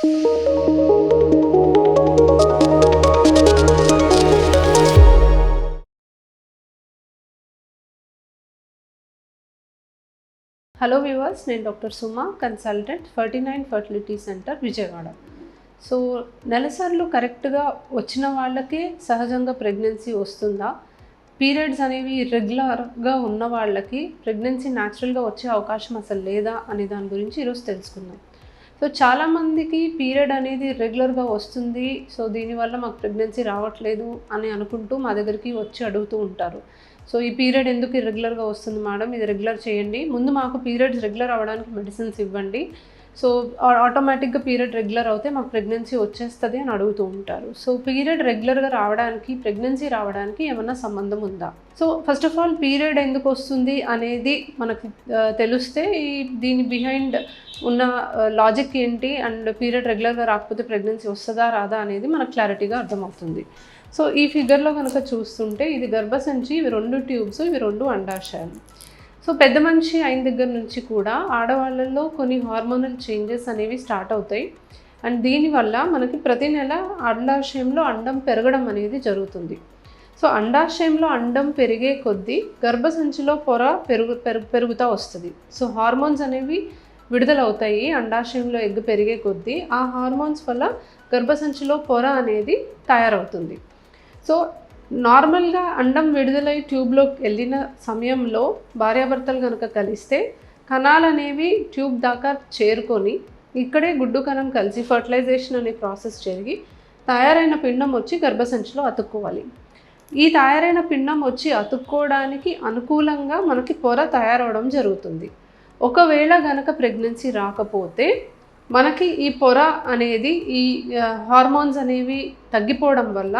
Hello viewers, నేను doctor Suma, consultant 49 fertility centre Vijayawada. So నెలసర్లు కరెక్ట్గా వచ్చిన వాళ్ళకే సహజంగా ప్రెగ్నెన్సీ వస్తుందా, పీరియడ్స్ అనేవి ఇర్రెగ్యులర్గా ఉన్న వాళ్ళకి ప్రెగ్నెన్సీ న్యాచురల్గా వచ్చే అవకాశం అసలు లేదా అనే దాని గురించి ఈరోజు తెలుసుకుందాం. సో చాలామందికి పీరియడ్ అనేది రెగ్యులర్గా వస్తుంది, సో దీనివల్ల మాకు ప్రెగ్నెన్సీ రావట్లేదు అని అనుకుంటూ మా దగ్గరికి వచ్చి అడుగుతూ ఉంటారు. సో ఈ పీరియడ్ ఎందుకు ఇర్రెగ్యులర్గా వస్తుంది మేడం, ఇది రెగ్యులర్ చేయండి, ముందు మాకు పీరియడ్స్ రెగ్యులర్ అవ్వడానికి మెడిసిన్స్ ఇవ్వండి, సో ఆటోమేటిక్గా పీరియడ్ రెగ్యులర్ అవుతే మాకు ప్రెగ్నెన్సీ వచ్చేస్తుంది అని అడుగుతూ ఉంటారు. సో పీరియడ్ రెగ్యులర్గా రావడానికి ప్రెగ్నెన్సీ రావడానికి ఏమన్నా సంబంధం ఉందా? So first of all period ఎందుకు వస్తుంది అనేది మనకి తెలిస్తే దీని బిహైండ్ ఉన్న లాజిక్ ఏంటి అండ్ పీరియడ్ రెగ్యులర్గా రాకపోతే ప్రెగ్నెన్సీ వస్తుందా రాదా అనేది మనకు క్లారిటీగా అర్థమవుతుంది. సో ఈ ఫిగర్లో కనుక చూస్తుంటే ఇది గర్భసంచి, ఇవి 2 ట్యూబ్స్, ఇవి 2 అండాశయాలు. సో పెద్ద మనిషి అయిన దగ్గర నుంచి కూడా ఆడవాళ్ళల్లో కొన్ని హార్మోనల్ చేంజెస్ అనేవి స్టార్ట్ అవుతాయి అండ్ దీనివల్ల మనకి ప్రతి నెల అండాశయంలో అండం పెరగడం అనేది జరుగుతుంది. సో అండాశయంలో అండం పెరిగే కొద్దీ గర్భసంచిలో పొర పెరుగుతూ వస్తుంది. సో హార్మోన్స్ అనేవి విడుదలవుతాయి అండాశయంలో ఎగ్ పెరిగే కొద్దీ. ఆ హార్మోన్స్ వల్ల గర్భసంచిలో పొర అనేది తయారవుతుంది. సో నార్మల్గా అండం విడుదలై ట్యూబ్లోకి వెళ్ళిన సమయంలో భార్యాభర్తలు కనుక కలిస్తే కణాలు అనేవి ట్యూబ్ దాకా చేరుకొని ఇక్కడే గుడ్డు కణం కలిసి ఫర్టిలైజేషన్ అనే ప్రాసెస్ జరిగి తయారైన పిండం వచ్చి గర్భసంచిలో అతుక్కోవాలి. ఈ తయారైన పిండం వచ్చి అతుక్కోవడానికి అనుకూలంగా మనకి పొర తయారవడం జరుగుతుంది. ఒకవేళ గనక ప్రెగ్నెన్సీ రాకపోతే మనకి ఈ పొర అనేది ఈ హార్మోన్స్ అనేవి తగ్గిపోవడం వల్ల,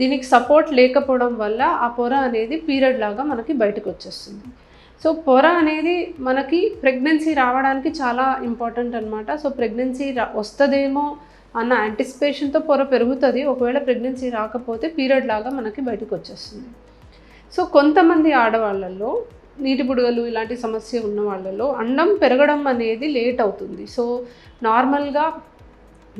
దీనికి సపోర్ట్ లేకపోవడం వల్ల ఆ పొర అనేది పీరియడ్ లాగా మనకి బయటకు వచ్చేస్తుంది. సో పొర అనేది మనకి ప్రెగ్నెన్సీ రావడానికి చాలా ఇంపార్టెంట్ అనమాట. సో ప్రెగ్నెన్సీ వస్తుందేమో అన్న యాంటిసిపేషన్తో పొర పెరుగుతుంది. ఒకవేళ ప్రెగ్నెన్సీ రాకపోతే పీరియడ్ లాగా మనకి బయటకు వచ్చేస్తుంది. సో కొంతమంది ఆడవాళ్ళల్లో నీటి బుడగలు ఇలాంటి సమస్య ఉన్న వాళ్ళలో అండం పెరగడం అనేది లేట్ అవుతుంది. సో నార్మల్గా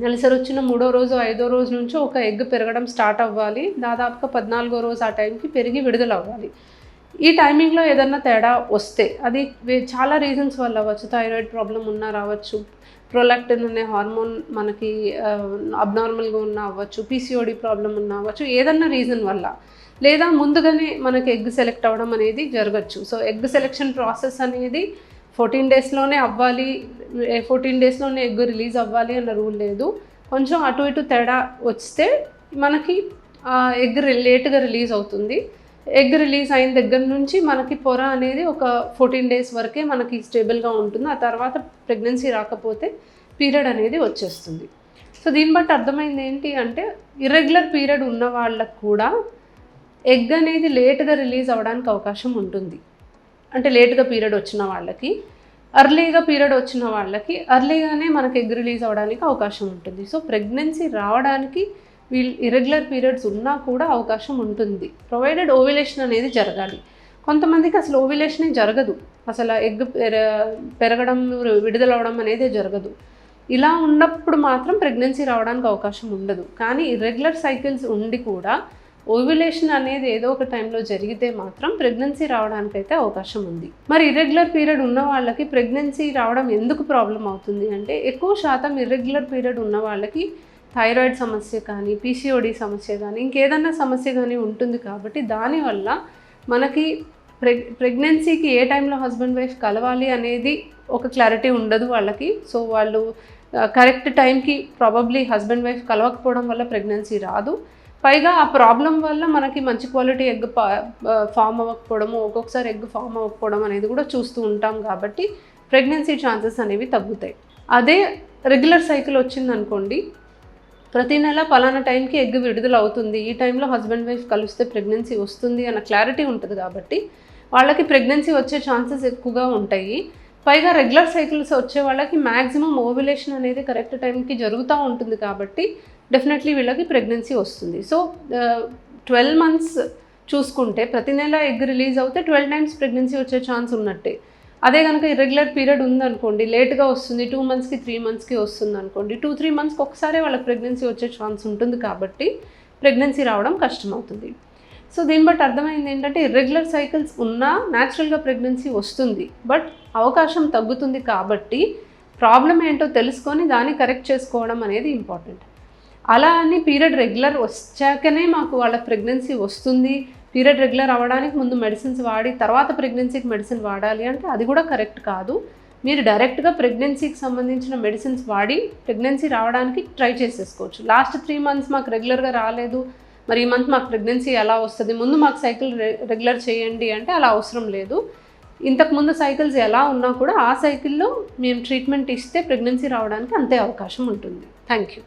నెలసరి వచ్చిన 3వ రోజు 5వ రోజు నుంచి ఒక ఎగ్ పెరగడం స్టార్ట్ అవ్వాలి. దాదాపుగా 14వ రోజు ఆ టైంకి పెరిగి విడుదల అవ్వాలి. ఈ టైమింగ్లో ఏదన్నా తేడా వస్తే అది చాలా రీజన్స్ వల్ల అవ్వచ్చు. థైరాయిడ్ ప్రాబ్లం ఉన్నా రావచ్చు, ప్రొలాక్టిన్ అనే హార్మోన్ మనకి అబ్నార్మల్గా ఉన్నా అవ్వచ్చు, పీసీఓడి ప్రాబ్లం ఉన్నా అవ్వచ్చు, ఏదన్నా రీజన్ వల్ల, లేదా ముందుగానే మనకి ఎగ్ సెలెక్ట్ అవ్వడం అనేది జరగచ్చు. సో ఎగ్ సెలెక్షన్ ప్రాసెస్ అనేది 14 డేస్లోనే అవ్వాలి, 14 డేస్లోనే ఎగ్ రిలీజ్ అవ్వాలి అన్న రూల్ లేదు. కొంచెం అటు ఇటు తేడా వస్తే మనకి ఎగ్ లేట్గా రిలీజ్ అవుతుంది. ఎగ్ రిలీజ్ అయిన దగ్గర నుంచి మనకి పొర అనేది ఒక 14 డేస్ వరకే మనకి స్టేబుల్గా ఉంటుంది. ఆ తర్వాత ప్రెగ్నెన్సీ రాకపోతే పీరియడ్ అనేది వచ్చేస్తుంది. సో దీన్ని బట్టి అర్థమైంది ఏంటి అంటే, ఇర్రెగ్యులర్ పీరియడ్ ఉన్న వాళ్ళకు కూడా ఎగ్ అనేది లేట్గా రిలీజ్ అవ్వడానికి అవకాశం ఉంటుంది. అంటే లేట్గా పీరియడ్ వచ్చిన వాళ్ళకి, అర్లీగా పీరియడ్ వచ్చిన వాళ్ళకి అర్లీగానే మనకి ఎగ్ రిలీజ్ అవ్వడానికి అవకాశం ఉంటుంది. సో ప్రెగ్నెన్సీ రావడానికి ఇర్రెగ్యులర్ పీరియడ్స్ ఉన్నా కూడా అవకాశం ఉంటుంది, ప్రొవైడెడ్ ఓవ్యులేషన్ అనేది జరగాలి. కొంతమందికి అసలు ఓవ్యులేషనే జరగదు, అసలు ఎగ్ పెరగడం విడుదలవ్వడం అనేది జరగదు. ఇలా ఉన్నప్పుడు మాత్రం ప్రెగ్నెన్సీ రావడానికి అవకాశం ఉండదు. కానీ ఇర్రెగ్యులర్ సైకిల్స్ ఉండి కూడా ఓవ్యులేషన్ అనేది ఏదో ఒక టైంలో జరిగితే మాత్రం ప్రెగ్నెన్సీ రావడానికైతే అవకాశం ఉంది. మరి ఇర్రెగ్యులర్ పీరియడ్ ఉన్న వాళ్ళకి ప్రెగ్నెన్సీ రావడం ఎందుకు ప్రాబ్లం అవుతుంది అంటే, ఎక్కువ శాతం ఇర్రెగ్యులర్ పీరియడ్ ఉన్న వాళ్ళకి థైరాయిడ్ సమస్య కానీ, పీసీఓడి సమస్య కానీ, ఇంకేదన్నా సమస్య కానీ ఉంటుంది. కాబట్టి దానివల్ల మనకి ప్రెగ్నెన్సీకి ఏ టైంలో హస్బెండ్ వైఫ్ కలవాలి అనేది ఒక క్లారిటీ ఉండదు వాళ్ళకి. సో వాళ్ళు కరెక్ట్ టైంకి ప్రాబబ్లీ హస్బెండ్ వైఫ్ కలవకపోవడం వల్ల ప్రెగ్నెన్సీ రాదు. పైగా ఆ ప్రాబ్లం వల్ల మనకి మంచి క్వాలిటీ ఎగ్ ఫామ్ అవ్వకపోవడము, ఒక్కొక్కసారి ఎగ్ ఫామ్ అవ్వకపోవడం అనేది కూడా చూస్తూ ఉంటాం. కాబట్టి ప్రెగ్నెన్సీ ఛాన్సెస్ అనేవి తగ్గుతాయి. అదే రెగ్యులర్ సైకిల్ వచ్చిందనుకోండి, ప్రతి నెల పలానా టైంకి ఎగ్ విడుదల అవుతుంది, ఈ టైంలో హస్బెండ్ వైఫ్ కలిస్తే ప్రెగ్నెన్సీ వస్తుంది అన్న క్లారిటీ ఉంటుంది. కాబట్టి వాళ్ళకి ప్రెగ్నెన్సీ వచ్చే ఛాన్సెస్ ఎక్కువగా ఉంటాయి. పైగా రెగ్యులర్ సైకిల్స్ వచ్చే వాళ్ళకి మ్యాక్సిమం ఓవ్యులేషన్ అనేది కరెక్ట్ టైంకి జరుగుతూ ఉంటుంది. కాబట్టి డెఫినెట్లీ వీళ్ళకి ప్రెగ్నెన్సీ వస్తుంది. సో 12 months చూసుకుంటే ప్రతి నెల ఎగ్ రిలీజ్ అవుతే 12 times ప్రెగ్నెన్సీ వచ్చే ఛాన్స్ ఉన్నట్టే. అదే కనుక ఇర్రెగ్యులర్ పీరియడ్ ఉందనుకోండి, లేట్గా వస్తుంది, 2 మంత్స్కి 3 మంత్స్కి వస్తుంది అనుకోండి, 2-3 మంత్స్కి ఒకసారి వాళ్ళకి ప్రెగ్నెన్సీ వచ్చే ఛాన్స్ ఉంటుంది కాబట్టి ప్రెగ్నెన్సీ రావడం కష్టమవుతుంది. సో దీన్ని బట్టి అర్థమైంది ఏంటంటే ఇర్రెగ్యులర్ సైకిల్స్ ఉన్నా న్యాచురల్గా ప్రెగ్నెన్సీ వస్తుంది, బట్ అవకాశం తగ్గుతుంది. కాబట్టి ప్రాబ్లం ఏంటో తెలుసుకొని దాన్ని కరెక్ట్ చేసుకోవడం అనేది ఇంపార్టెంట్. అలా అని పీరియడ్ రెగ్యులర్ వచ్చాకనే మాకు వాళ్ళకి ప్రెగ్నెన్సీ వస్తుంది, పీరియడ్ రెగ్యులర్ అవ్వడానికి ముందు మెడిసిన్స్ వాడి తర్వాత ప్రెగ్నెన్సీకి మెడిసిన్ వాడాలి అంటే అది కూడా కరెక్ట్ కాదు. మీరు డైరెక్ట్గా ప్రెగ్నెన్సీకి సంబంధించిన మెడిసిన్స్ వాడి ప్రెగ్నెన్సీ రావడానికి ట్రై చేసేసుకోవచ్చు. లాస్ట్ 3 మంత్స్ మాకు రెగ్యులర్గా రాలేదు, మరి ఈ మంత్ మాకు ప్రెగ్నెన్సీ ఎలా వస్తుంది, ముందు మాకు సైకిల్ రెగ్యులర్ చేయండి అంటే అలా అవసరం లేదు. ఇంతకుముందు సైకిల్స్ ఎలా ఉన్నా కూడా ఆ సైకిల్లో మేము ట్రీట్మెంట్ ఇస్తే ప్రెగ్నెన్సీ రావడానికి అంతే అవకాశం ఉంటుంది. Thank you.